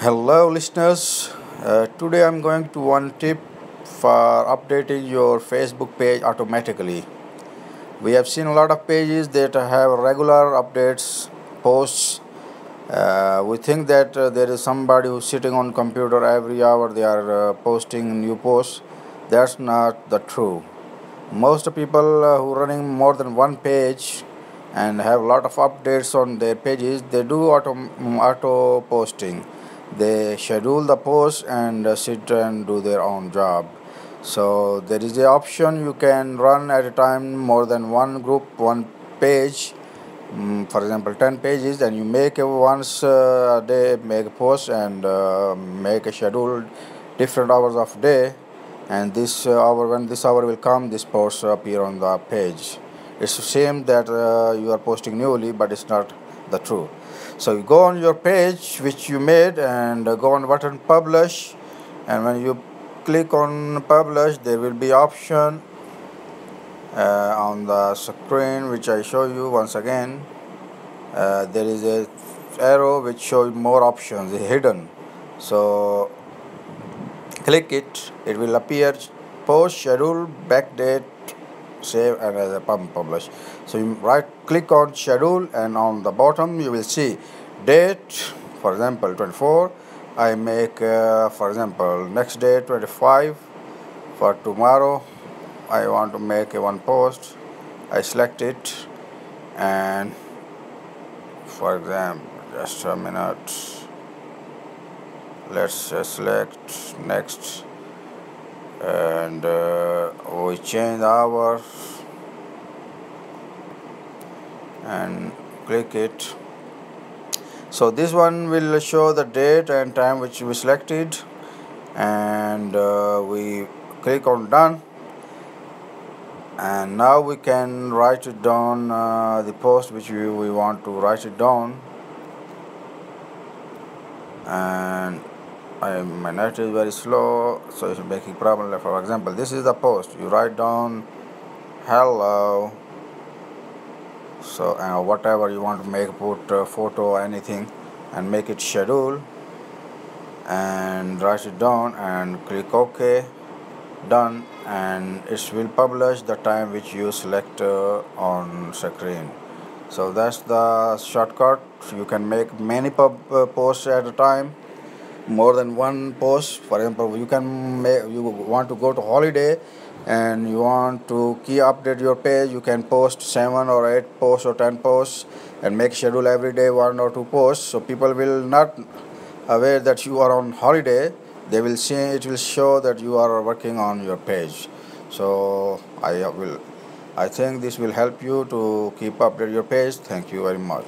Hello, listeners. Today I'm going to one tip for updating your Facebook page automatically. We have seen a lot of pages that have regular updates, posts. We think that there is somebody who's sitting on computer every hour. They are posting new posts. That's not the true. Most people who running more than one page and have a lot of updates on their pages, they do auto posting. They schedule the post and sit and do their own job. So there is a option you can run at a time more than one group, one page. For example, 10 pages, and you make a once a day, make a post and make a schedule different hours of day, and this hour, when this hour will come, this post appear on the page. It's the same that you are posting newly, but it's not the truth. So you go on your page which you made and go on button publish, and when you click on publish, there will be option on the screen which I show you once again. There is a arrow which shows more options hidden. So click it, it will appear post, schedule, backdate, save, and as a publish. So you right click on schedule, and on the bottom you will see date, for example 24. I make for example next day 25. For tomorrow I want to make a one post. I select it, and for example, just a minute, let's select next, and we change the hour and click it. So this one will show the date and time which we selected, and we click on done, and now we can write it down, the post which we want to write it down. And my net is very slow, so it's making problem. For example, this is the post. You write down hello, so whatever you want to make, put photo or anything, and make it schedule and write it down and click OK, done, and it will publish the time which you select on screen. So that's the shortcut. You can make many posts at a time, more than one post. For example, you want to go to holiday and you want to update your page. You can post 7 or 8 posts or 10 posts and make schedule every day 1 or 2 posts. So people will not aware that you are on holiday. They will see, it will show that you are working on your page. So I think this will help you to keep update your page. Thank you very much.